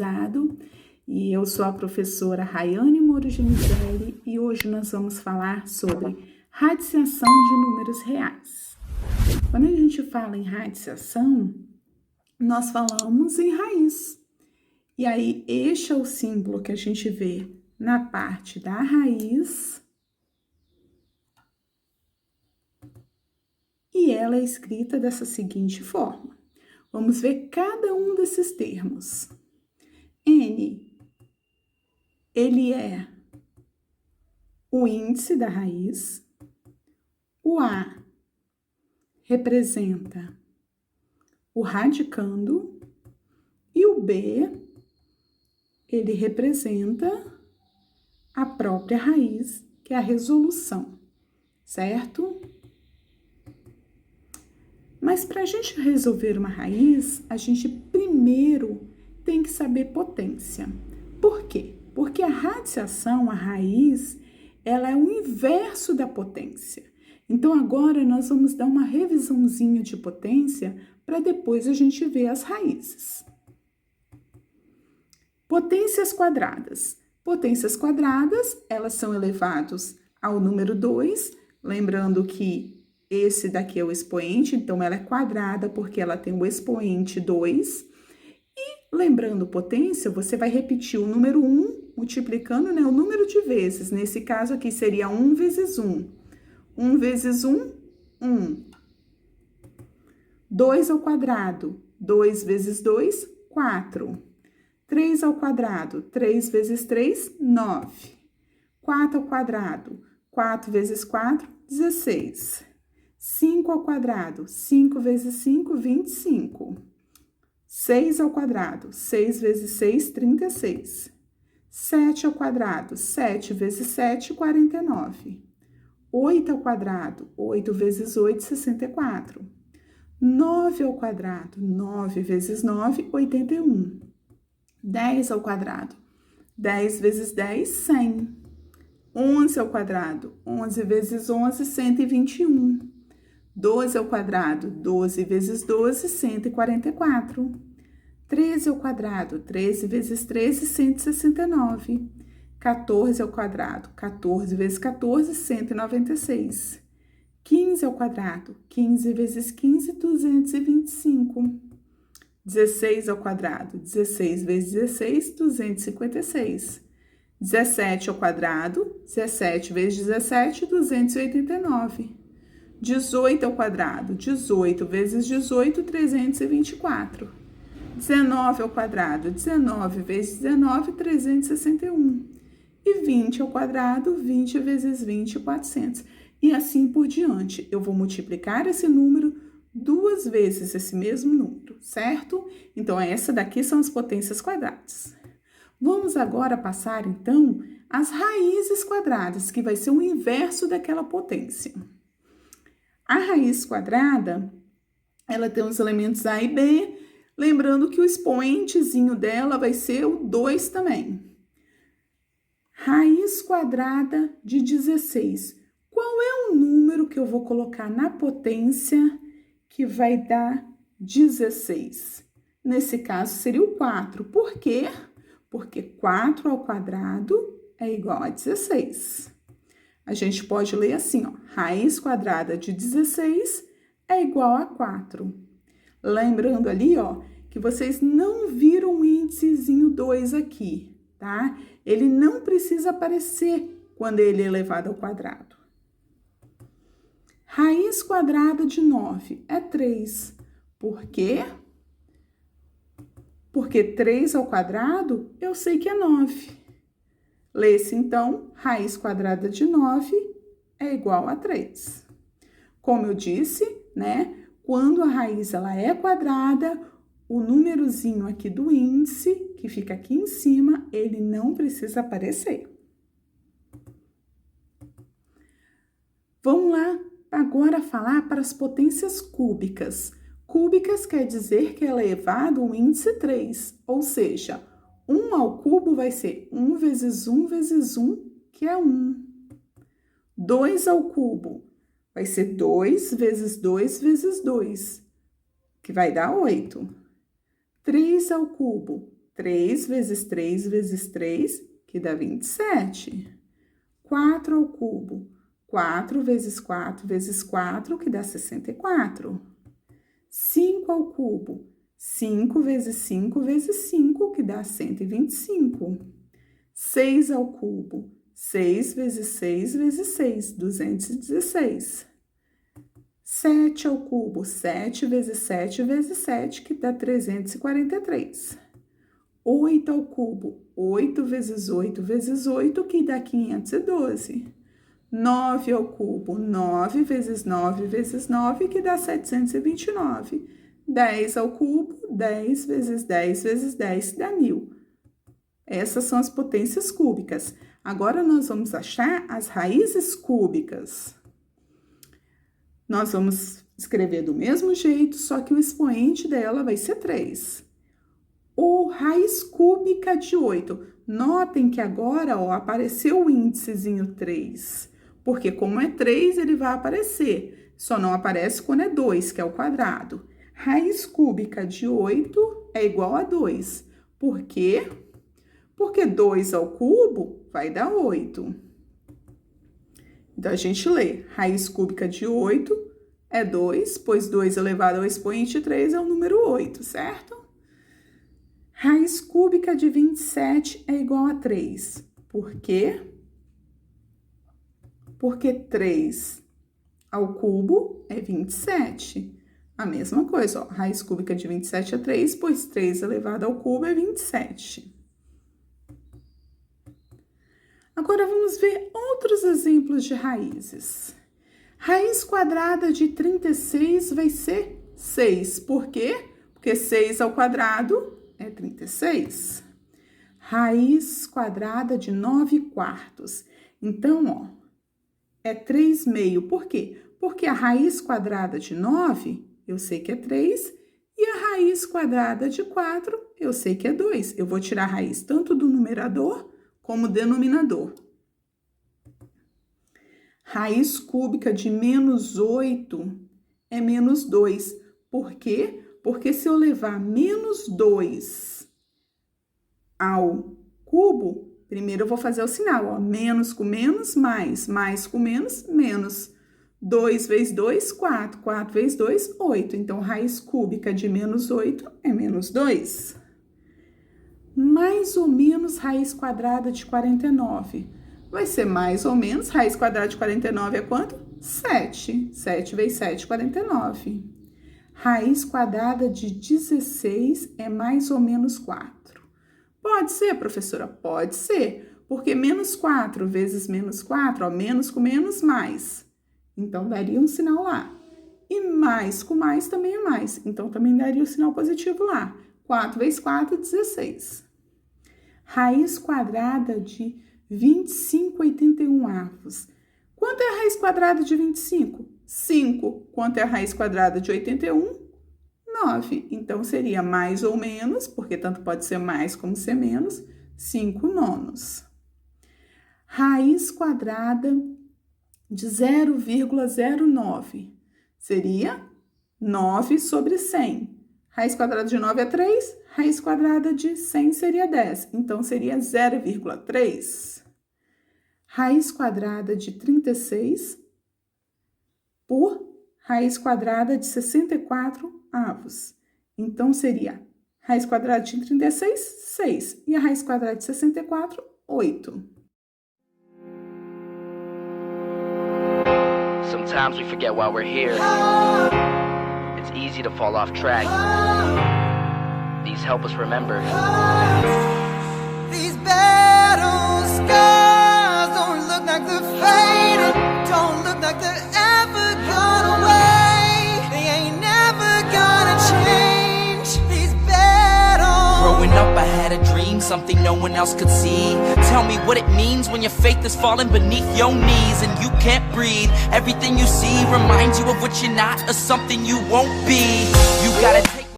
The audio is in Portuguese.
aprendizado. E eu sou a professora Raiane Moro Genizelli e hoje nós vamos falar sobre radiciação de números reais. Quando a gente fala em radiciação, nós falamos em raiz. E aí, este é o símbolo que a gente vê na parte da raiz. E ela é escrita dessa seguinte forma. Vamos ver cada um desses termos. N, ele é o índice da raiz. O A representa o radicando. E o B, ele representa a própria raiz, que é a resolução, certo? Mas para a gente resolver uma raiz, a gente primeiro tem que saber potência. Por quê? Porque a radiciação, a raiz, ela é o inverso da potência. Então, agora nós vamos dar uma revisãozinha de potência para depois a gente ver as raízes. Potências quadradas. Potências quadradas, elas são elevadas ao número 2, lembrando que esse daqui é o expoente, então ela é quadrada porque ela tem o expoente 2. E lembrando potência, você vai repetir o número 1, multiplicando, né, o número de vezes. Nesse caso aqui seria 1 vezes 1. 1 vezes 1, 1. 2 ao quadrado, 2 vezes 2, 4. 3 ao quadrado, 3 vezes 3, 9. 4 ao quadrado, 4 vezes 4, 16. 5 ao quadrado, 5 vezes 5, 25. 6 ao quadrado, 6 vezes 6, 36. 7 ao quadrado, 7 vezes 7, 49. 8 ao quadrado, 8 vezes 8, 64. 9 ao quadrado, 9 vezes 9, 81. 10 ao quadrado, 10 vezes 10, 100. 11 ao quadrado, 11 vezes 11, 121. 12 ao quadrado, 12 vezes 12, 144. 13 ao quadrado, 13 vezes 13, 169. 14 ao quadrado, 14 vezes 14, 196. 15 ao quadrado, 15 vezes 15, 225. 16 ao quadrado, 16 vezes 16, 256. 17 ao quadrado, 17 vezes 17, 289. 18 ao quadrado, 18 vezes 18, 324. 19 ao quadrado, 19 vezes 19, 361. E 20 ao quadrado, 20 vezes 20, 400. E assim por diante. Eu vou multiplicar esse número 2 vezes esse mesmo número, certo? Então, essa daqui são as potências quadradas. Vamos agora passar, então, as raízes quadradas, que vai ser o inverso daquela potência. A raiz quadrada, ela tem os elementos A e B, lembrando que o expoentezinho dela vai ser o 2 também. Raiz quadrada de 16. Qual é o número que eu vou colocar na potência que vai dar 16? Nesse caso, seria o 4. Por quê? Porque 4 ao quadrado é igual a 16. A gente pode ler assim, ó, raiz quadrada de 16 é igual a 4. Lembrando ali, ó, que vocês não viram o índicezinho 2 aqui, tá? Ele não precisa aparecer quando ele é elevado ao quadrado. Raiz quadrada de 9 é 3. Por quê? Porque 3 ao quadrado, eu sei que é 9. Lê-se, então, raiz quadrada de 9 é igual a 3. Como eu disse, né? Quando a raiz ela é quadrada, o númerozinho aqui do índice, que fica aqui em cima, ele não precisa aparecer. Vamos lá agora falar para as potências cúbicas. Cúbicas quer dizer que é elevado o índice 3, ou seja, 1 ao cubo vai ser 1 vezes 1 vezes 1, que é 1. 2 ao cubo vai ser 2 vezes 2 vezes 2, que vai dar 8. 3 ao cubo. 3 vezes 3 vezes 3, que dá 27. 4 ao cubo. 4 vezes 4 vezes 4, que dá 64. 5 ao cubo. 5 vezes 5 vezes 5, que dá 125. 6 ao cubo. 6 vezes 6 vezes 6, 216. 7 ao cubo. 7 vezes 7 vezes 7, que dá 343. 8 ao cubo. 8 vezes 8 vezes 8, que dá 512. 9 ao cubo. 9 vezes 9 vezes 9, que dá 729. 10 ao cubo. 10 vezes 10 vezes 10, dá 1000. Essas são as potências cúbicas. Agora, nós vamos achar as raízes cúbicas. Nós vamos escrever do mesmo jeito, só que o expoente dela vai ser 3. Ou raiz cúbica de 8. Notem que agora, ó, apareceu o índicezinho 3. Porque como é 3, ele vai aparecer. Só não aparece quando é 2, que é o quadrado. Raiz cúbica de 8 é igual a 2. Por quê? Porque 2 ao cubo vai dar 8. Então, a gente lê. Raiz cúbica de 8 é 2, pois 2 elevado ao expoente 3 é o número 8, certo? Raiz cúbica de 27 é igual a 3. Por quê? Porque 3 ao cubo é 27. A mesma coisa, ó. Raiz cúbica de 27 é 3, pois 3 elevado ao cubo é 27. Agora, vamos ver outros exemplos de raízes. Raiz quadrada de 36 vai ser 6. Por quê? Porque 6 ao quadrado é 36. Raiz quadrada de 9/4. Então, ó, é 3/2. Por quê? Porque a raiz quadrada de 9, eu sei que é 3, e a raiz quadrada de 4, eu sei que é 2. Eu vou tirar a raiz tanto do numerador como denominador. Raiz cúbica de -8 é -2. Por quê? Porque se eu levar -2 ao cubo, primeiro eu vou fazer o sinal, ó, menos com menos, mais com menos, menos. 2 vezes 2, 4. 4 vezes 2, 8. Então, raiz cúbica de -8 é -2. Mais ou menos raiz quadrada de 49. Vai ser mais ou menos, raiz quadrada de 49 é quanto? 7. 7 vezes 7, 49. Raiz quadrada de 16 é mais ou menos 4. Pode ser, professora? Pode ser, porque -4 vezes -4, ó, menos com menos, mais. Então, daria um sinal lá. E mais com mais também é mais. Então, também daria o sinal positivo lá. 4 vezes 4, 16. Raiz quadrada de 25/81. Quanto é a raiz quadrada de 25? 5. Quanto é a raiz quadrada de 81? 9. Então, seria mais ou menos, porque tanto pode ser mais como ser menos, 5/9. Raiz quadrada de 0,09. Seria 9 sobre 100. Raiz quadrada de 9 é 3, raiz quadrada de 100 seria 10, então seria 0,3. Raiz quadrada de 36 por raiz quadrada de 64/avos. Então, seria raiz quadrada de 36, 6, e a raiz quadrada de 64, 8. Sometimes we forget why we're here. It's easy to fall off track. These help us remember. These battle scars don't look like they're fading, don't look like they're ever gone away. They ain't never gonna change. These battles. Growing up, I had a dream, something no one else could see. Tell me what it means when your faith is falling beneath your knees and you can't breathe. Everything you see reminds you of what you're not or something you won't be. You gotta take